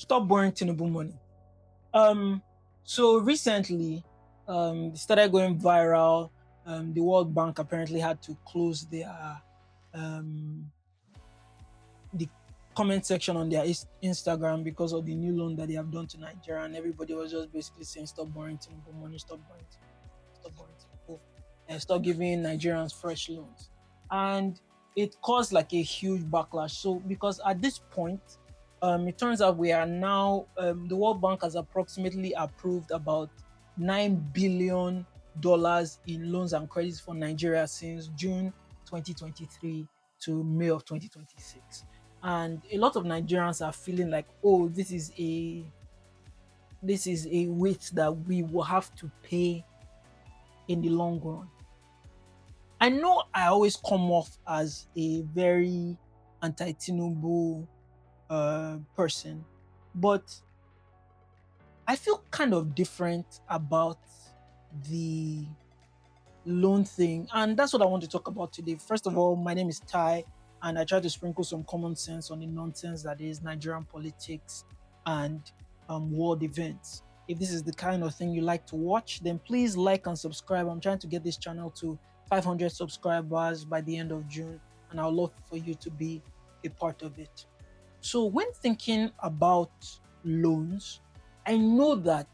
Stop borrowing Tinubu money. Um, so recently, it started going viral. The World Bank apparently had to close um, the comment section on their Instagram because of the new loan that they have done to Nigeria, and everybody was just basically saying, "Stop borrowing Tinubu money, stop borrowing Tinubu money, stop borrowing Tinubu, and stop giving Nigerians fresh loans." And it caused like a huge backlash. So because at this point, it turns out we are now the World Bank has approximately approved about $9 billion in loans and credits for Nigeria since June 2023 to May of 2026. And a lot of Nigerians are feeling like, oh, this is a weight that we will have to pay in the long run. I know I always come off as a very anti-Tinubu person, but I feel kind of different about the loan thing, and that's what I want to talk about today. First of all, my name is Ty, and I try to sprinkle some common sense on the nonsense that is Nigerian politics and world events. If this is the kind of thing you like to watch, then please like and subscribe. I'm trying to get this channel to 500 subscribers by the end of June, and I'd love for you to be a part of it. So, when thinking about loans, I know that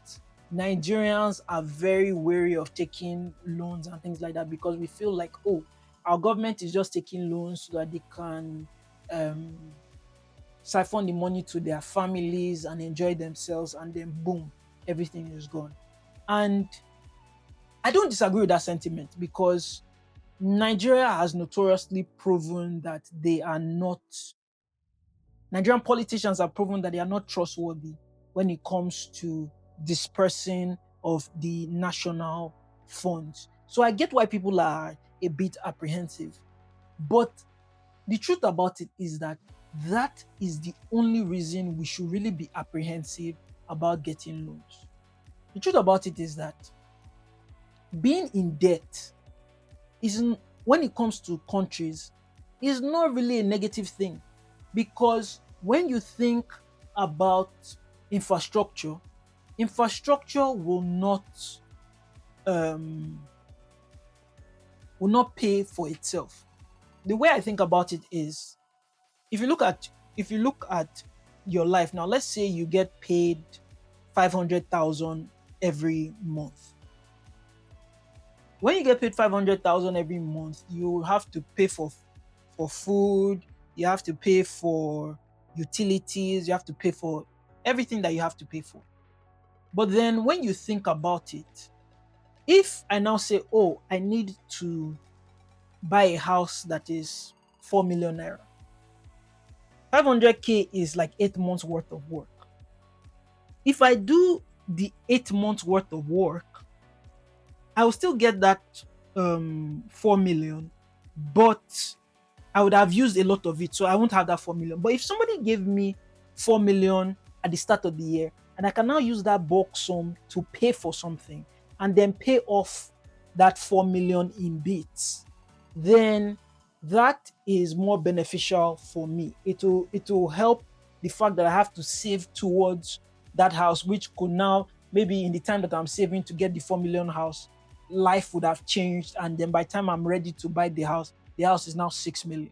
Nigerians are very wary of taking loans and things like that because we feel like, oh, our government is just taking loans so that they can um, siphon the money to their families and enjoy themselves, and then boom, everything is gone. And I don't disagree with that sentiment because Nigeria has notoriously proven that they are not Nigerian politicians have proven that they are not trustworthy when it comes to dispersing of the national funds. So I get why people are a bit apprehensive. But the truth about it is that that is the only reason we should really be apprehensive about getting loans. The truth about it is that being in debt isn't, when it comes to countries, is not really a negative thing, because when you think about infrastructure, infrastructure um will not pay for itself. The way I think about it is, if you look at if you look at your life now, let's say you get paid 500,000 every month. When you get paid 500,000 every month, you have to pay for food, you have to pay for utilities, you have to pay for everything that you have to pay for. But then when you think about it, if I now say, oh, I need to buy a house that is 4 million naira, 500K is like 8 months worth of work. If I do the 8 months worth of work, I will still get that 4 million, but I would have used a lot of it, so I won't have that 4 million. But if somebody gave me 4 million at the start of the year, and I can now use that bulk sum to pay for something and then pay off that 4 million in bits, then that is more beneficial for me. It will help the fact that I have to save towards that house, which could now, maybe in the time that I'm saving to get the 4 million house, life would have changed, and then by the time I'm ready to buy the house is now 6 million.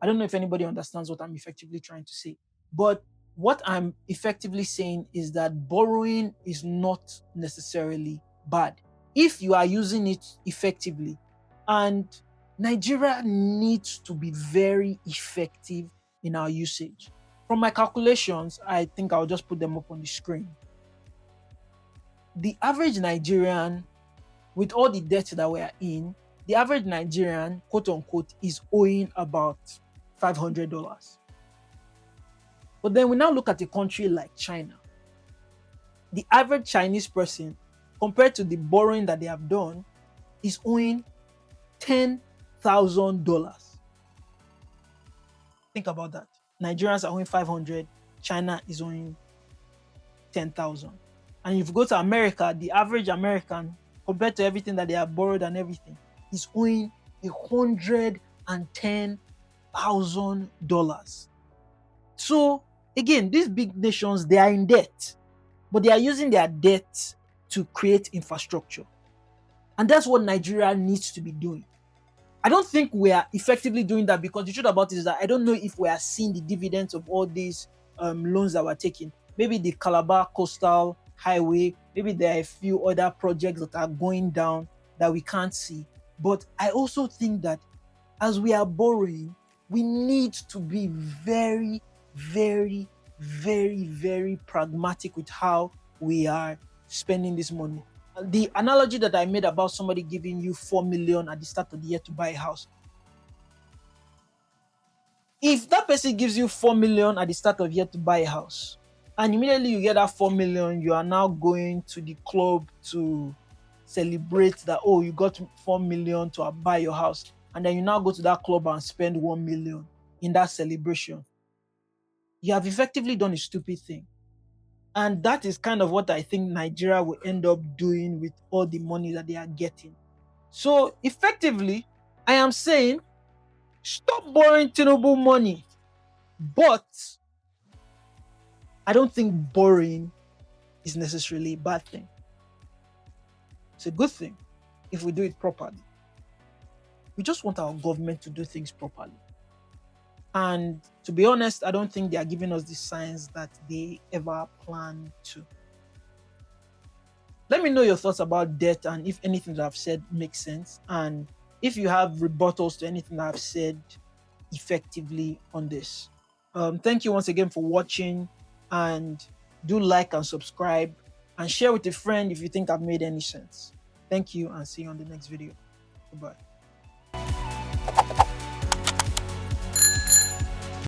I don't know if anybody understands what I'm effectively trying to say. But what I'm effectively saying is that borrowing is not necessarily bad if you are using it effectively. And Nigeria needs to be very effective in our usage. From my calculations, I think I'll just put them up on the screen. The average Nigerian, with all the debt that we are in, the average Nigerian, quote unquote, is owing about $500. But then we now look at a country like China. The average Chinese person, compared to the borrowing that they have done, is owing $10,000. Think about that. Nigerians are owing 500, China is owing 10,000. And if you go to America, the average American, compared to everything that they have borrowed and everything, is owing $110,000. So Again, these big nations, they are in debt, but they are using their debt to create infrastructure. And that's what Nigeria needs to be doing. I don't think we are effectively doing that, because the truth about it is that I don't know if we are seeing the dividends of all these loans that we're taking. Maybe the Calabar Coastal Highway, maybe there are a few other projects that are going down that we can't see. But I also think that as we are borrowing, we need to be very, very, very, very pragmatic with how we are spending this money. The analogy that I made about somebody giving you 4 million at the start of the year to buy a house. If that person gives you 4 million at the start of the year to buy a house, and immediately you get that 4 million, you are now going to the club to celebrate that, oh, you got 4 million to buy your house. And then you now go to that club and spend 1 million in that celebration. You have effectively done a stupid thing. And that is kind of what I think Nigeria will end up doing with all the money that they are getting. So effectively, I am saying stop borrowing Tinubu money. But I don't think borrowing is necessarily a bad thing. It's a good thing if we do it properly. We just want our government to do things properly. And to be honest, I don't think they are giving us the signs that they ever plan to. Let me know your thoughts about debt and if anything that I've said makes sense. And if you have rebuttals to anything that I've said effectively on this. Thank you once again for watching, and do like and subscribe and share with a friend if you think I've made any sense. Thank you, and see you on the next video. Goodbye.